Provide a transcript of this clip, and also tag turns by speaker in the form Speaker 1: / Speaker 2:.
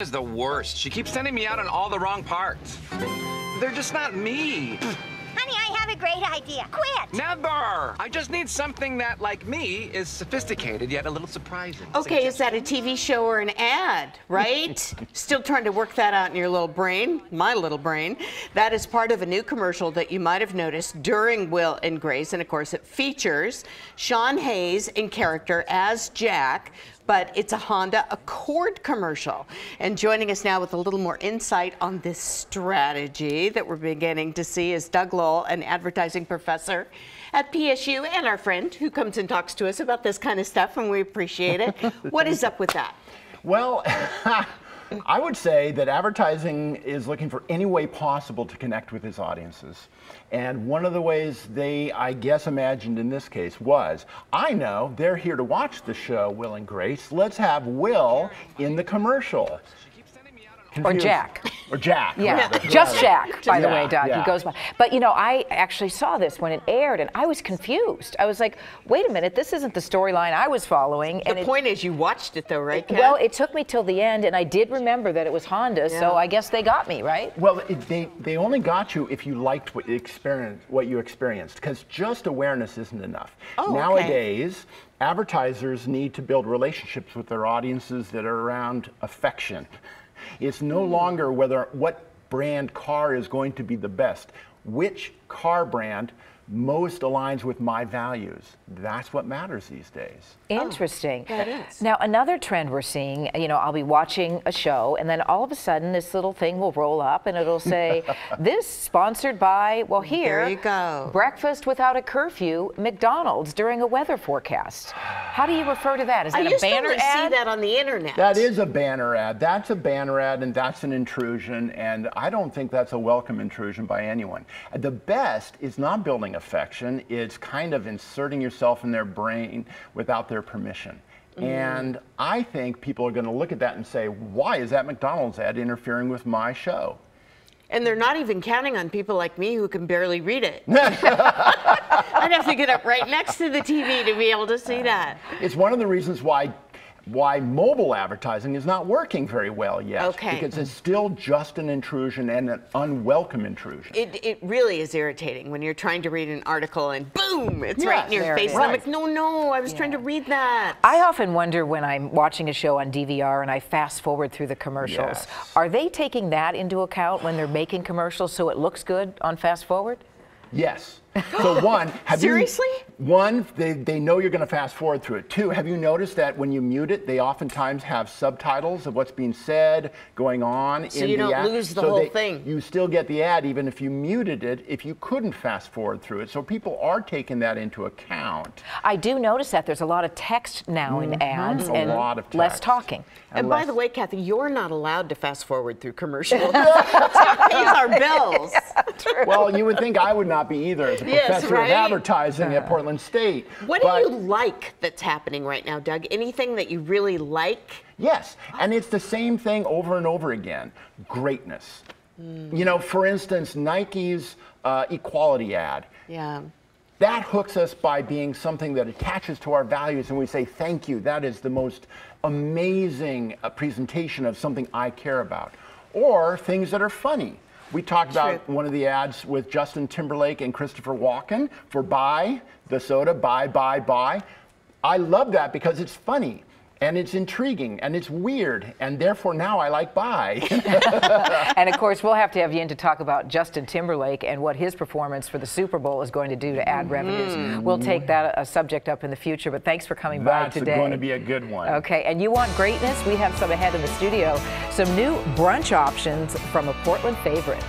Speaker 1: Is the worst. She keeps sending me out on all the wrong parts. They're just not me.
Speaker 2: Honey, I have a great idea. Quit!
Speaker 1: Never! I just need something that, like me, is sophisticated yet a little surprising.
Speaker 3: Okay, is that a TV show or an ad, right? Still trying to work that out in your little brain, my little brain. That is part of a new commercial that you might have noticed during Will and Grace, and of course it features Sean Hayes in character as Jack, but it's a Honda Accord commercial. And joining us now with a little more insight on this strategy that we're beginning to see is Doug Lowell, an advertising professor at PSU and our friend who comes and talks to us about this kind of stuff, and we appreciate it. What is up with that?
Speaker 4: Well, I would say that advertising is looking for any way possible to connect with its audiences. And one of the ways they, I guess, imagined in this case was, I know they're here to watch the show Will and Grace. Let's have Will in the commercial.
Speaker 5: Or Jack.
Speaker 4: Or Jack.
Speaker 5: Yeah,
Speaker 4: rather.
Speaker 5: just Jack, by the way, Doug.
Speaker 4: Yeah.
Speaker 5: He goes by. But, you know, I actually saw this when it aired, and I was confused. I was like, wait a minute, this isn't the storyline I was following.
Speaker 3: The point is you watched it, though, right, Kat?
Speaker 5: Well, it took me till the end, and I did remember that it was Honda, so I guess they got me, right?
Speaker 4: Well, they only got you if you liked what you experienced, because just awareness isn't enough.
Speaker 3: Oh,
Speaker 4: Nowadays, advertisers need to build relationships with their audiences that are around affection. It's no longer what brand car is going to be the best. Which car brand most aligns with my values? That's what matters these days.
Speaker 5: Interesting.
Speaker 3: That is.
Speaker 5: Now, another trend we're seeing, you know, I'll be watching a show, and then all of a sudden this little thing will roll up, and it'll say, this sponsored by, well, here,
Speaker 3: there you go.
Speaker 5: breakfast without a curfew, McDonald's during a weather forecast. How do you refer to that? Is that a banner ad?
Speaker 3: I used to see that on the internet.
Speaker 4: That is a banner ad. That's a banner ad, and that's an intrusion, and I don't think that's a welcome intrusion by anyone. The best is not building affection. It's kind of inserting yourself in their brain without their permission. And I think people are going to look at that and say, why is that McDonald's ad interfering with my show?
Speaker 3: And they're not even counting on people like me who can barely read it. I'd have to get up right next to the TV to be able to see that.
Speaker 4: It's one of the reasons why mobile advertising is not working very well yet.
Speaker 3: Okay.
Speaker 4: Because it's still just an intrusion and an unwelcome intrusion.
Speaker 3: It really is irritating when you're trying to read an article and boom, it's
Speaker 4: Yes,
Speaker 3: right in your
Speaker 5: there it
Speaker 3: face.
Speaker 5: is.
Speaker 3: And I'm like, no, I was trying to read that.
Speaker 5: I often wonder when I'm watching a show on DVR and I fast forward through the commercials,
Speaker 4: Yes.
Speaker 5: are they taking that into account when they're making commercials so it looks good on fast forward?
Speaker 4: Yes. So one,
Speaker 3: Seriously?
Speaker 4: They know you're going to fast forward through it. Two, have you noticed that when you mute it, they oftentimes have subtitles of what's being said, going on
Speaker 3: So
Speaker 4: in
Speaker 3: you
Speaker 4: the
Speaker 3: don't
Speaker 4: ad.
Speaker 3: lose the whole thing.
Speaker 4: You still get the ad even if you muted it, if you couldn't fast forward through it. So people are taking that into account.
Speaker 5: I do notice that the's a lot of text now in ads
Speaker 4: A
Speaker 5: and
Speaker 4: lot of
Speaker 5: less
Speaker 4: text.
Speaker 5: talking.
Speaker 3: And by the way, Kathy, you're not allowed to fast forward through commercials. It pays our bills.
Speaker 4: Well, you would think I would not be either as a
Speaker 3: Yes,
Speaker 4: professor
Speaker 3: right?
Speaker 4: of advertising at Portland State.
Speaker 3: What do you like that's happening right now, Doug? Anything that you really like?
Speaker 4: Yes, and it's the same thing over and over again. Greatness. You know, for instance, Nike's equality ad.
Speaker 3: Yeah.
Speaker 4: That hooks us by being something that attaches to our values, and we say, thank you, that is the most amazing presentation of something I care about. Or things that are funny. We talked about one of the ads with Justin Timberlake and Christopher Walken for Buy, the soda, buy. I love that because it's funny. And it's intriguing, and it's weird, and therefore now I like Buy.
Speaker 5: And of course, we'll have to have you in to talk about Justin Timberlake and what his performance for the Super Bowl is going to do to ad revenues. We'll take that a subject up in the future, but thanks for coming by today.
Speaker 4: That's going to be a good one.
Speaker 5: Okay, and you want greatness? We have some ahead in the studio. Some new brunch options from a Portland favorite.